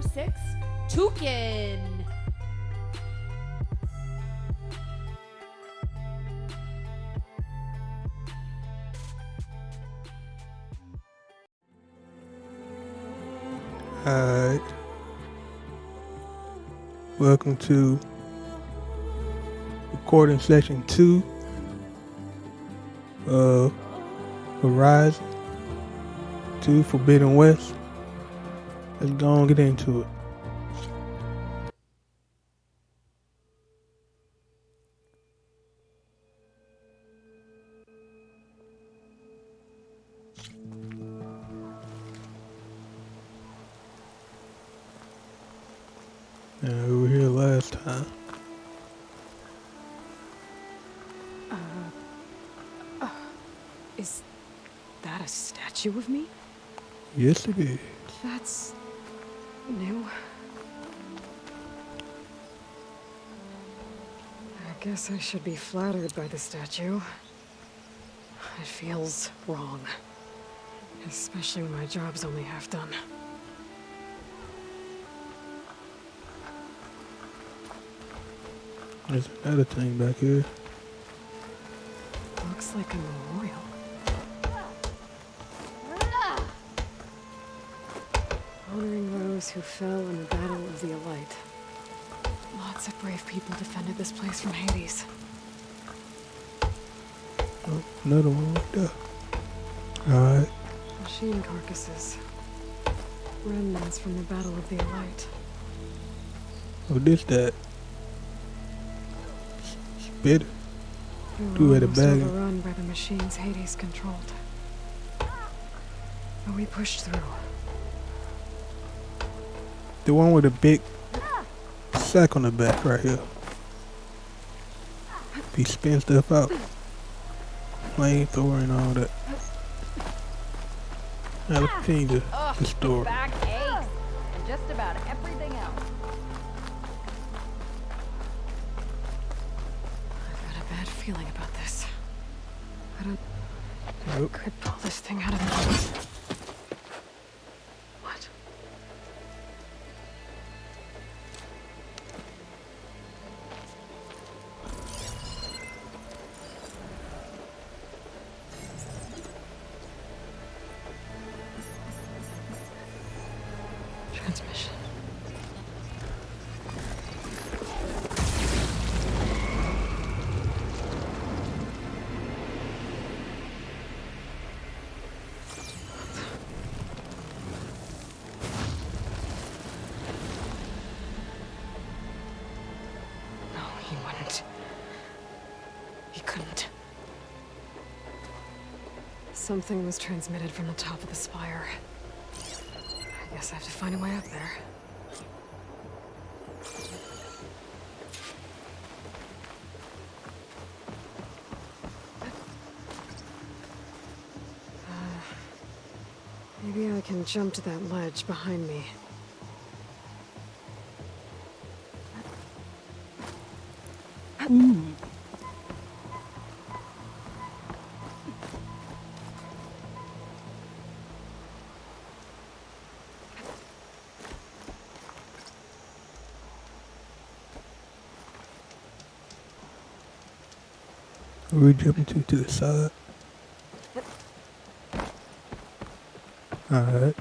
6, Toucan. Alright. Welcome to recording session 2 of Horizon 2 Forbidden West. Let's go and get into it. We were here last time. Is that a statue of me? Yes, it is. That's new. I guess I should be flattered by the statue. It feels wrong. Especially when my job's only half done. There's another thing back here. Looks like a memorial. Honoring those who fell in the Battle of the Elite. Lots of brave people defended this place from Hades. Oh, another one right there. Alright. Machine carcasses. Remnants from the Battle of the Elite. Oh, this that. Spitter. We Two were at a almost bag. overrun by the machines Hades controlled. But we pushed through. The one with a big sack on the back right here. He spin stuff out. Flamethrower and all that. Now let's change the story. Back aches and just about everything else. I've got a bad feeling about this. I don't Nope. could pull this thing out of me. What? Transmission. No, he wouldn't. He couldn't. Something was transmitted from the top of the spire. I guess I have to find a way up there. Maybe I can jump to that ledge behind me. We're jumping to the side. Alright.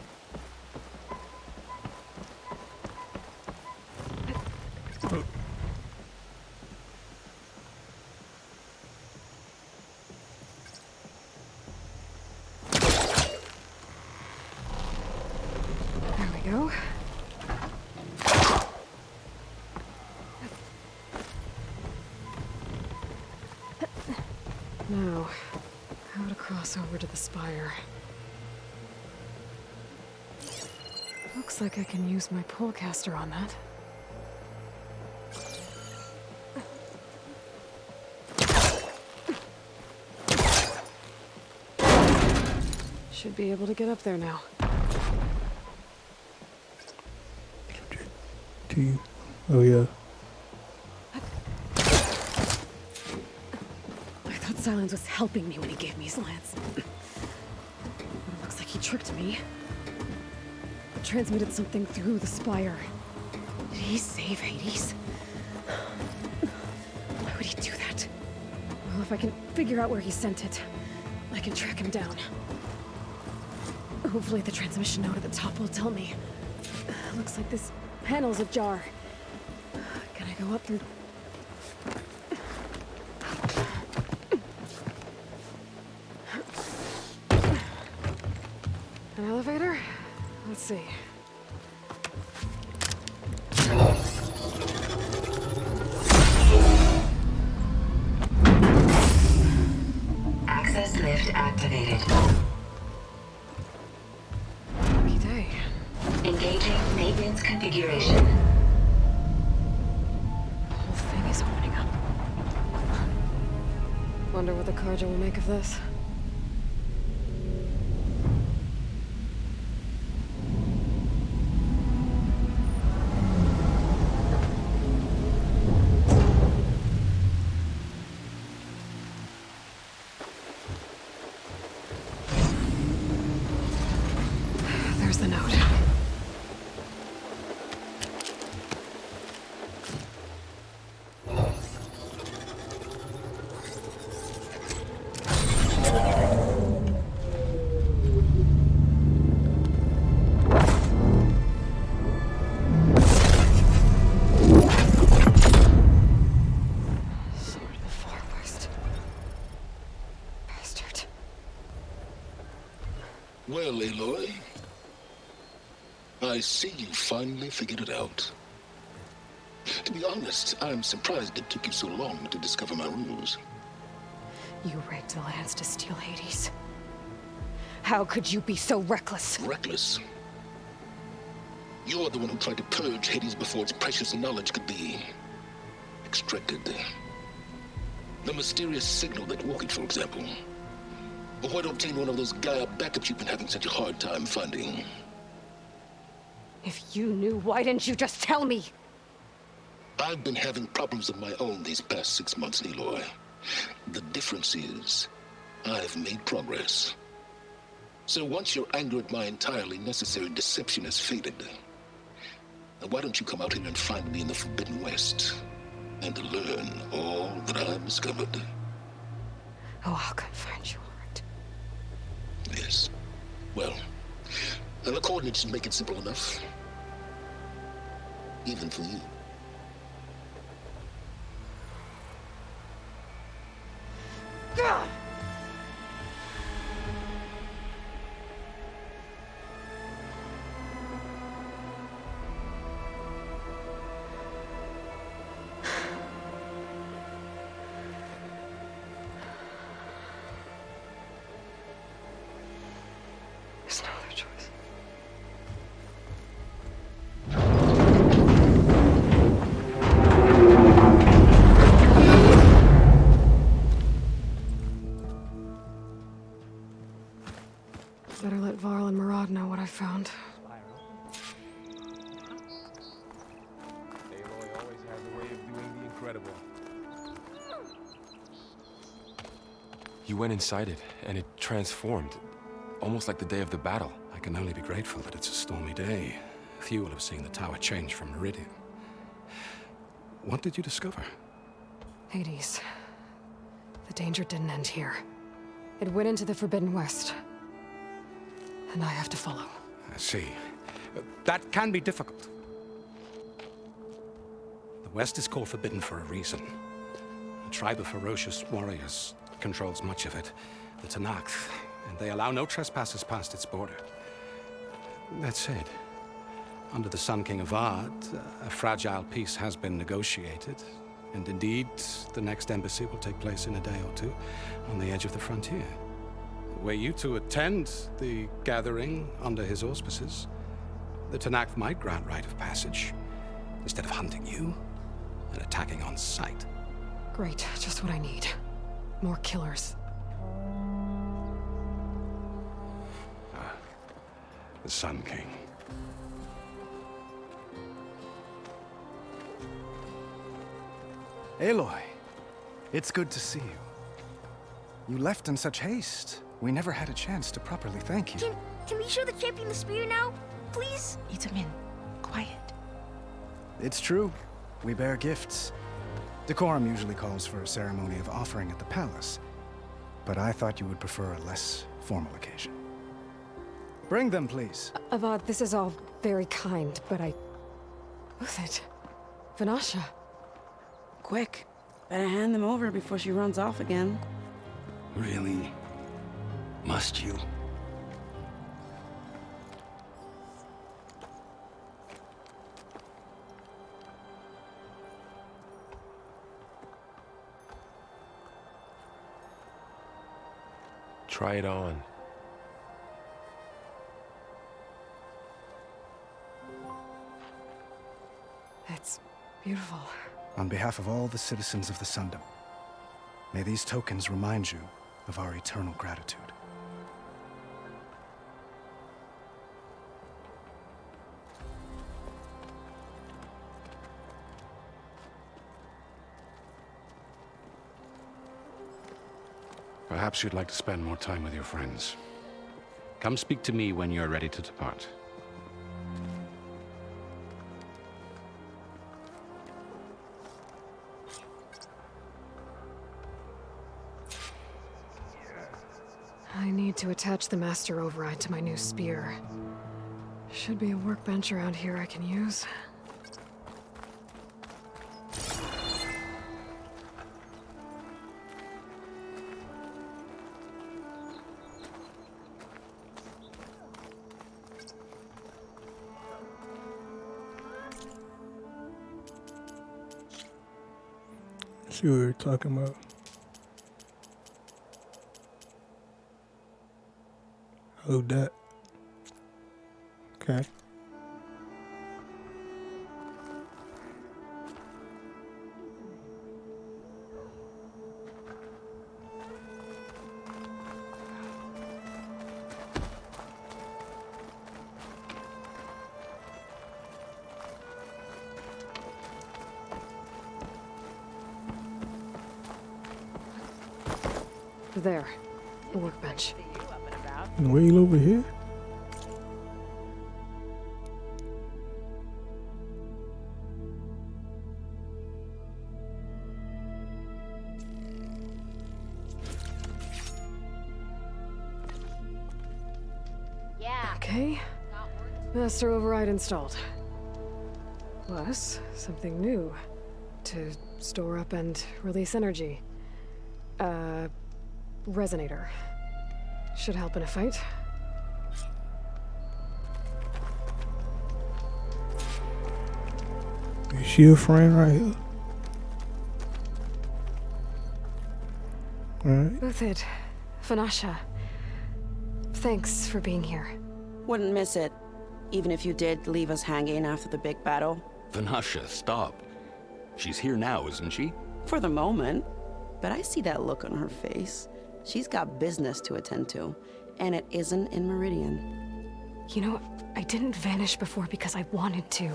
There we go. Now, how to cross over to the spire. Looks like I can use my polecaster on that. Should be able to get up there now. To you. Oh yeah. I thought Silence was helping me when he gave me his lance. But it looks like he tricked me. It transmitted something through the spire. Did he save Hades? Why would he do that? Well, if I can figure out where he sent it, I can track him down. Hopefully the transmission node at the top will tell me. Looks like this panel's ajar. Can I go up through... An elevator? Let's see. Access lift activated. Lucky day. Engaging maintenance configuration. The whole thing is opening up. Wonder what the Carja will make of this. There's the note. Sword of the Far West. Bastard. Well, Aloy, I see you finally figured it out. To be honest, I'm surprised it took you so long to discover my ruse. You rigged the lands to steal Hades. How could you be so reckless? Reckless. You're the one who tried to purge Hades before its precious knowledge could be extracted. The mysterious signal that woke it, for example. Or why to obtain one of those Gaia backups you've been having such a hard time finding. If you knew, why didn't you just tell me? I've been having problems of my own these past 6 months, Aloy. The difference is, I've made progress. So once your anger at my entirely necessary deception has faded, why don't you come out here and find me in the Forbidden West, and learn all that I've discovered? Oh, I'll come find you, all right. Yes. Well, the coordinates make it simple enough. Even for you. There's no other choice. Better let Varl and Murad know what I found. Aloy always has a way of doing the incredible. You went inside it, and it transformed. Almost like the day of the battle. I can only be grateful that it's a stormy day. Few will have seen the tower change from Meridian. What did you discover? Hades. The danger didn't end here. It went into the Forbidden West. And I have to follow. I see. That can be difficult. The West is called Forbidden for a reason. A tribe of ferocious warriors controls much of it. The Tanakh, and they allow no trespassers past its border. That said, under the Sun King Avad, a fragile peace has been negotiated, and indeed, the next embassy will take place in a day or two on the edge of the frontier. Were you to attend the gathering under his auspices, the Tanakh might grant right of passage, instead of hunting you and attacking on sight. Great, just what I need. More killers. The Sun King. Aloy, it's good to see you. You left in such haste. We never had a chance to properly thank you. Can we show the champion the spear now? Please? Itamin, quiet. It's true. We bear gifts. Decorum usually calls for a ceremony of offering at the palace, but I thought you would prefer a less formal occasion. Bring them, please. Avad, this is all very kind, but I... Uthid. Vanasha. Quick. Better hand them over before she runs off again. Really? Must you? Try it on. It's beautiful. On behalf of all the citizens of the Sundom, may these tokens remind you of our eternal gratitude. Perhaps you'd like to spend more time with your friends. Come speak to me when you're ready to depart. I need to attach the Master Override to my new spear. Should be a workbench around here I can use. See what we're talking about. Oh, that. Okay. There. A workbench. Wheel over here? Yeah. Okay. Master Override installed. Plus, something new. To store up and release energy. Resonator. Should help in a fight. Your shield frame right here. Alright. Uthid. Vanasha. Thanks for being here. Wouldn't miss it. Even if you did leave us hanging after the big battle. Vanasha, stop. She's here now, isn't she? For the moment. But I see that look on her face. She's got business to attend to. And it isn't in Meridian. You know, I didn't vanish before because I wanted to.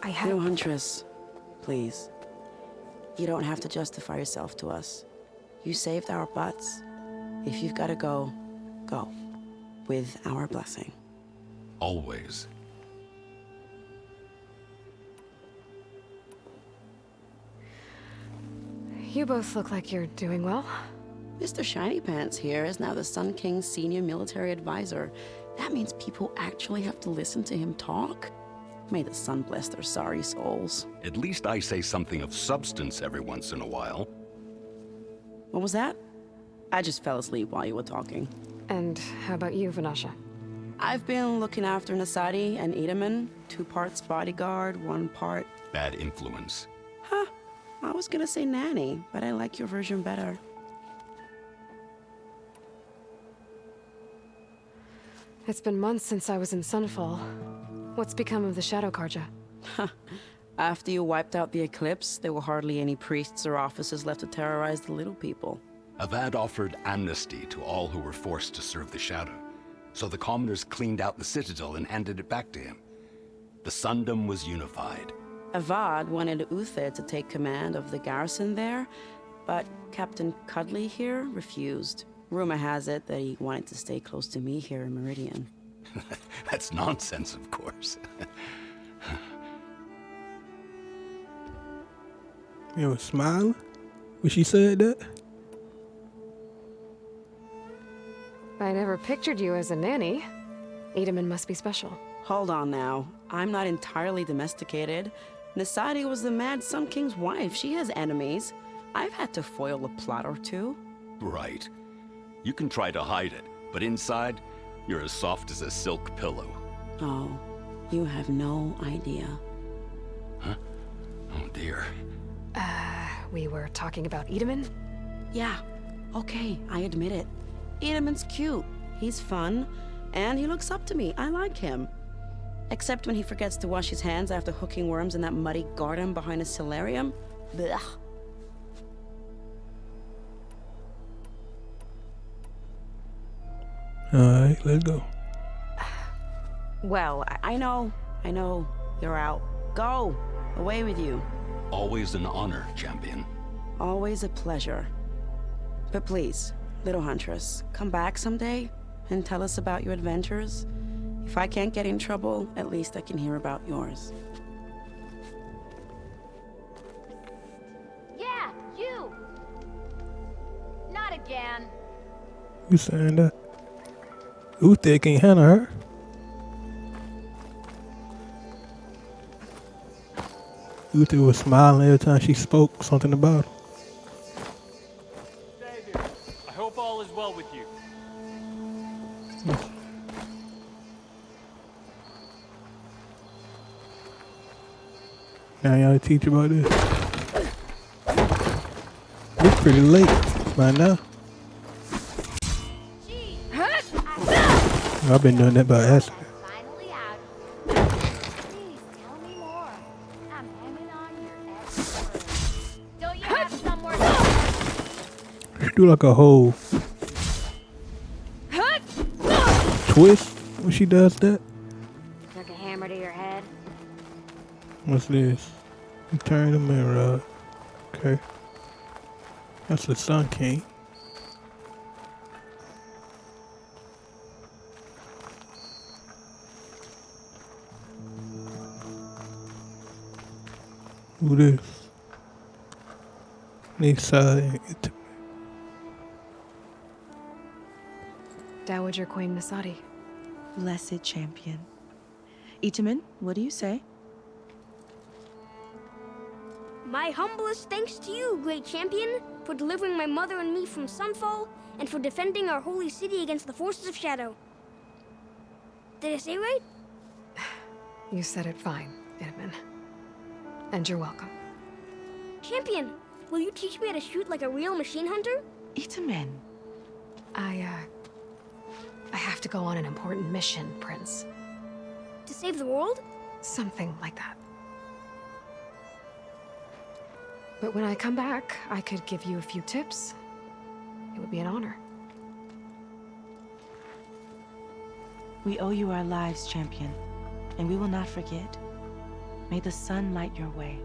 I had... No, Huntress. Please. You don't have to justify yourself to us. You saved our butts. If you've got to go, go. With our blessing. Always. You both look like you're doing well. Mr. Shiny Pants here is now the Sun King's senior military advisor. That means people actually have to listen to him talk? May the sun bless their sorry souls. At least I say something of substance every once in a while. What was that? I just fell asleep while you were talking. And how about you, Vanasha? I've been looking after Nasadi and Edaman. 2 parts bodyguard, 1 part... Bad influence. Huh. I was gonna say nanny, but I like your version better. It's been months since I was in Sunfall. What's become of the Shadow Karja? After you wiped out the Eclipse, there were hardly any priests or officers left to terrorize the little people. Avad offered amnesty to all who were forced to serve the Shadow. So the commoners cleaned out the Citadel and handed it back to him. The Sundom was unified. Avad wanted Uthid to take command of the garrison there, but Captain Cudley here refused. Rumor has it that he wanted to stay close to me here in Meridian. That's nonsense, of course. You was smiling when she said that? I never pictured you as a nanny. Edaman must be special. Hold on now. I'm not entirely domesticated. Nasadi was the Mad Sun King's wife. She has enemies. I've had to foil a plot or two. Right. You can try to hide it, but inside, you're as soft as a silk pillow. Oh, you have no idea. Huh? Oh dear. We were talking about Edaman? Yeah, okay, I admit it. Edaman's cute. He's fun, and he looks up to me. I like him. Except when he forgets to wash his hands after hooking worms in that muddy garden behind his solarium. Blech. Alright, let's go. Well, I know. You're out. Go! Away with you. Always an honor, champion. Always a pleasure. But please, little huntress, come back someday and tell us about your adventures. If I can't get in trouble, at least I can hear about yours. Yeah, you! Not again. You saying that? Uther can't handle her. Uther was smiling every time she spoke something about him. David, I hope all is well with you. Now y'all teach about this. It's pretty late by now. I've been doing that by accident. Finally out. Please tell me more. I'm hanging on your every word. Don't you have somewhere to She do like a whole twist when she does that. Took a hammer to your head. What's this? You turn the mirror up. Okay. That's the Sun King. Who this? Nisa. Dowager Queen Nasadi. Blessed champion. Itaman, what do you say? My humblest thanks to you, great champion, for delivering my mother and me from Sunfall, and for defending our holy city against the forces of Shadow. Did I say right? You said it fine, Edaman. And you're welcome. Champion, will you teach me how to shoot like a real machine hunter? Itaman. I have to go on an important mission, Prince. To save the world? Something like that. But when I come back, I could give you a few tips. It would be an honor. We owe you our lives, champion, and we will not forget. May the sun light your way.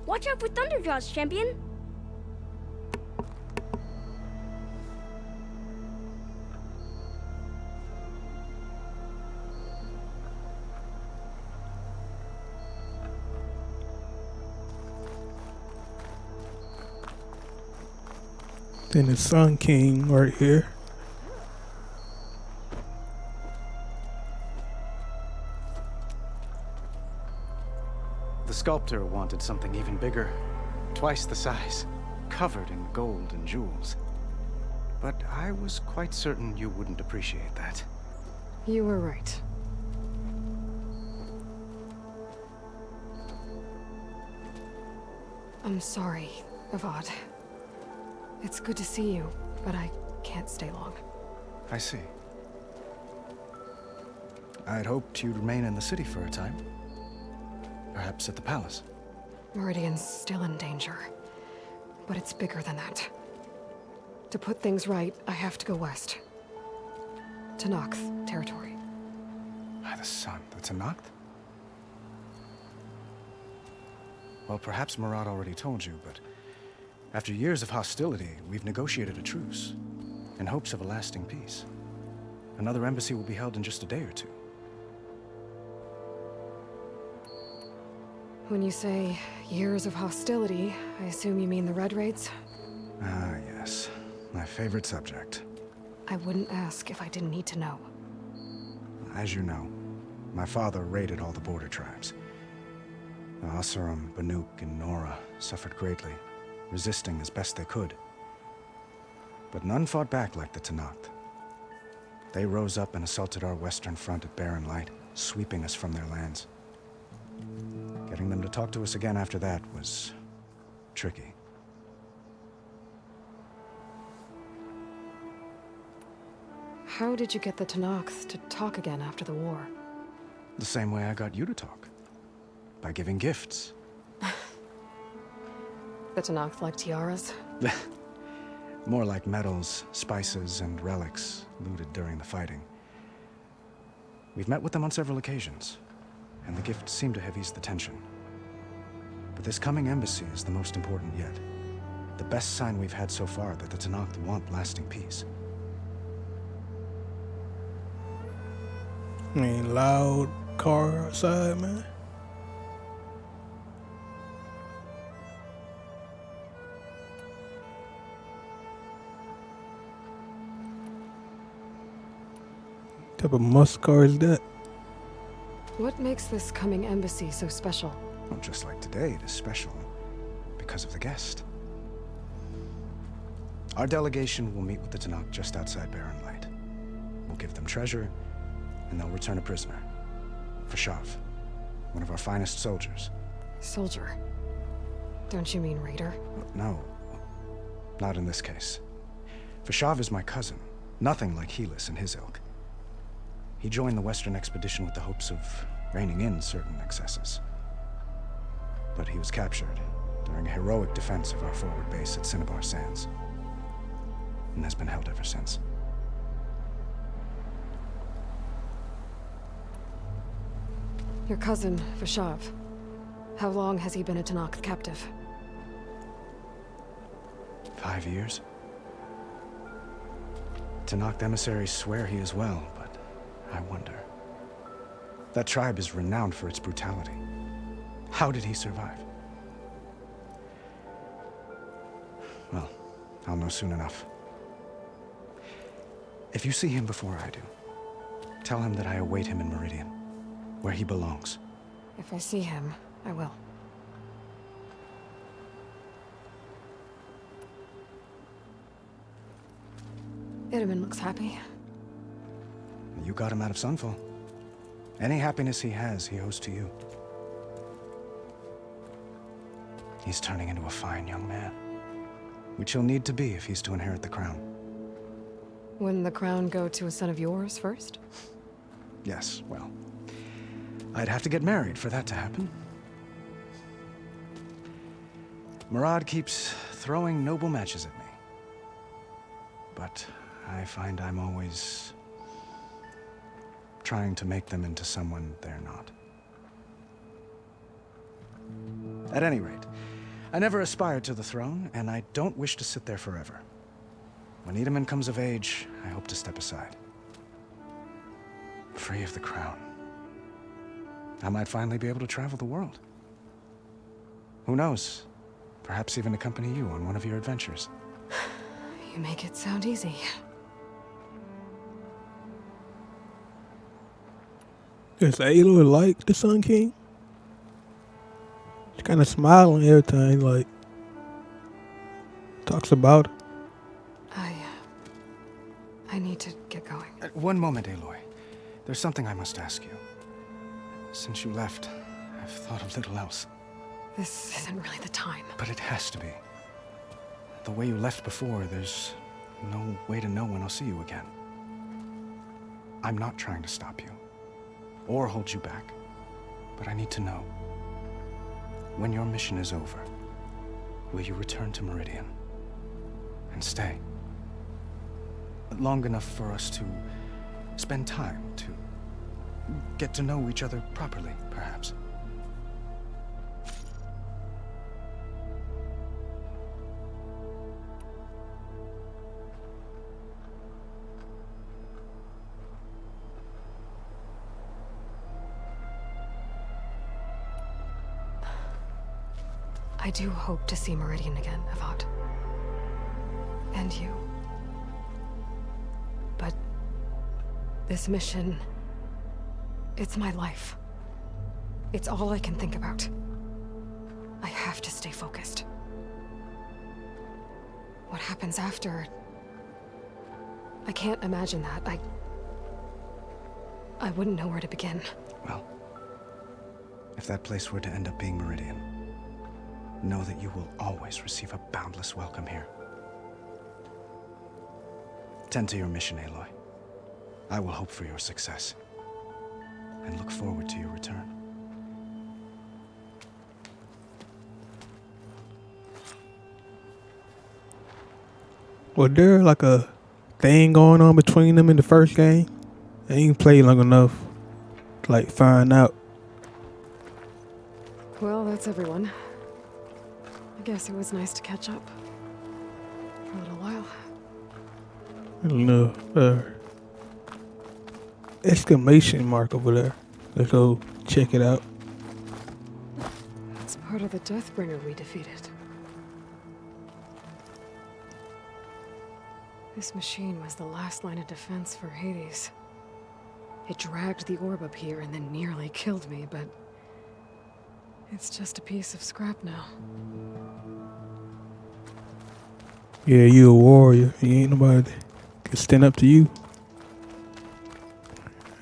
Watch out for Thunderjaws, champion! Then the Sun King right here. The sculptor wanted something even bigger, twice the size, covered in gold and jewels. But I was quite certain you wouldn't appreciate that. You were right. I'm sorry, Avad. It's good to see you, but I can't stay long. I see. I'd hoped you'd remain in the city for a time. Perhaps at the palace. Meridian's still in danger, but it's bigger than that. To put things right, I have to go west. To Noct territory. By the sun, that's a Noct? Well, perhaps Murad already told you, but after years of hostility, we've negotiated a truce in hopes of a lasting peace. Another embassy will be held in just a day or two. When you say years of hostility, I assume you mean the Red Raids? Ah, yes. My favorite subject. I wouldn't ask if I didn't need to know. As you know, my father raided all the border tribes. The Asuram, Banuk, and Nora suffered greatly, resisting as best they could. But none fought back like the Tenakth. They rose up and assaulted our western front at Barren Light, sweeping us from their lands. Getting them to talk to us again after that was tricky. How did you get the Tenakth to talk again after the war? The same way I got you to talk. By giving gifts. The Tenakth like tiaras? More like medals, spices, and relics looted during the fighting. We've met with them on several occasions, and the gifts seem to have eased the tension. But this coming embassy is the most important yet. The best sign we've had so far that the Tenakth want lasting peace. I mean, loud car outside, man. What type of muscle car is that? What makes this coming embassy so special? Well, just like today, it is special because of the guest. Our delegation will meet with the Tenakth just outside Barren Light. We'll give them treasure, and they'll return a prisoner. Fashav, one of our finest soldiers. Soldier? Don't you mean raider? No, not in this case. Fashav is my cousin, nothing like Helis and his ilk. He joined the Western expedition with the hopes of reining in certain excesses. But he was captured during a heroic defense of our forward base at Cinnabar Sands, and has been held ever since. Your cousin, Fashav. How long has he been a Tenakth captive? 5 years. Tenakth emissaries swear he is well, but I wonder. That tribe is renowned for its brutality. How did he survive? Well, I'll know soon enough. If you see him before I do, tell him that I await him in Meridian, where he belongs. If I see him, I will. Itamen looks happy. You got him out of Sunfall. Any happiness he has, he owes to you. He's turning into a fine young man, which he'll need to be if he's to inherit the crown. Wouldn't the crown go to a son of yours first? Yes, well, I'd have to get married for that to happen. Murad keeps throwing noble matches at me. But I find I'm always trying to make them into someone they're not. At any rate, I never aspired to the throne, and I don't wish to sit there forever. When Itamen comes of age, I hope to step aside. Free of the crown. I might finally be able to travel the world. Who knows? Perhaps even accompany you on one of your adventures. You make it sound easy. Does Aloy like the Sun King? She kind of smiling every time, like, talks about it. I need to get going. One moment, Aloy. There's something I must ask you. Since you left, I've thought of little else. This isn't really the time. But it has to be. The way you left before, there's no way to know when I'll see you again. I'm not trying to stop you, or hold you back, but I need to know. When your mission is over, will you return to Meridian? And stay? Long enough for us to spend time, to get to know each other properly, perhaps. I do hope to see Meridian again, Avad. And you. But this mission, it's my life. It's all I can think about. I have to stay focused. What happens after? I can't imagine that. I wouldn't know where to begin. Well, if that place were to end up being Meridian, know that you will always receive a boundless welcome here. Tend to your mission, Aloy. I will hope for your success, and look forward to your return. Was there like a thing going on between them in the first game? I ain't played long enough to like find out. Well, that's everyone. I guess it was nice to catch up. For a little while. No, exclamation mark over there. Let's go check it out. It's part of the Deathbringer we defeated. This machine was the last line of defense for Hades. It dragged the orb up here and then nearly killed me, but it's just a piece of scrap now. Yeah, you a warrior. You ain't nobody that can stand up to you.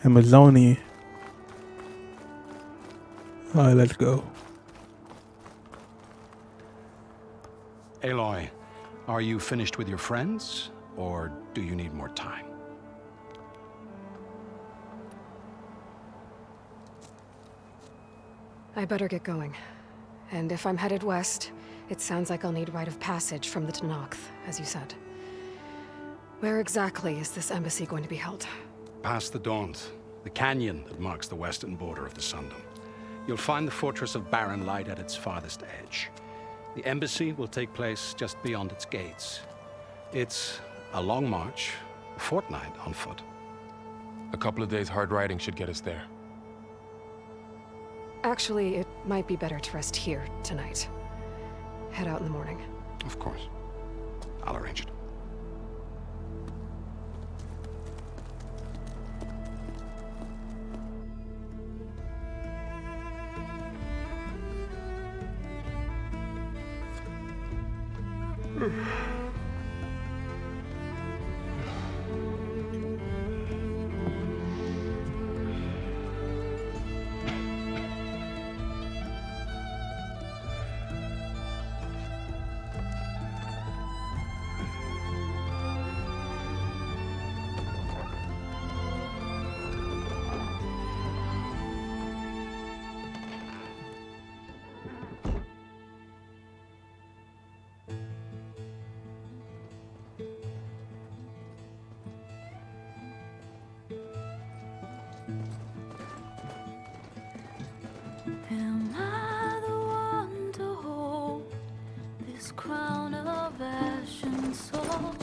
Amazonian. Alright, let's go. Aloy, are you finished with your friends, or do you need more time? I better get going. And if I'm headed west, it sounds like I'll need rite of passage from the Tenakth, as you said. Where exactly is this embassy going to be held? Past the Daunt, the canyon that marks the western border of the Sundom. You'll find the fortress of Barren Light at its farthest edge. The embassy will take place just beyond its gates. It's a long march, a fortnight on foot. A couple of days hard riding should get us there. Actually, it might be better to rest here tonight. Head out in the morning. Of course. I'll arrange it. Am I the one to hold this crown of ash and salt?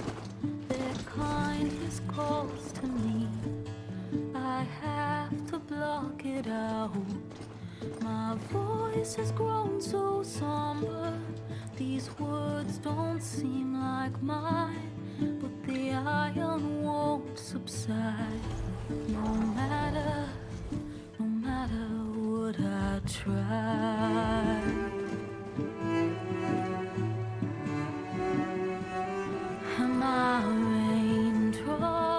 Their kindness calls to me. I have to block it out. My voice has grown so somber. These words don't seem like mine, but the iron won't subside. No matter what I try. Am I raindrops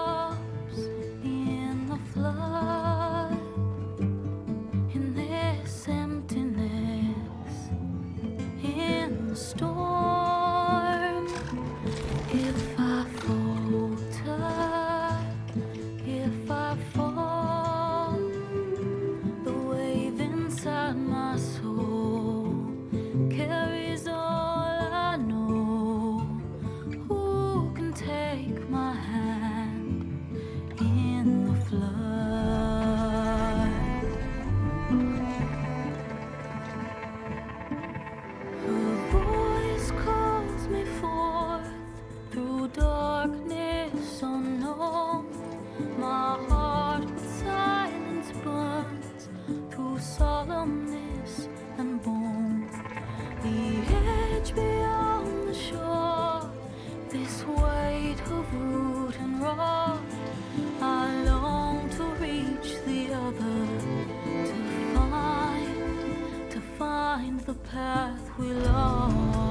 in the flood? In this emptiness, in the storm. If I falter, if I fall, the wave inside my soul carries all I know. Who can take my hand in the flood? Her voice calls me forth through darkness unknown. My heart with silence burns through solemnness and find the path we lost.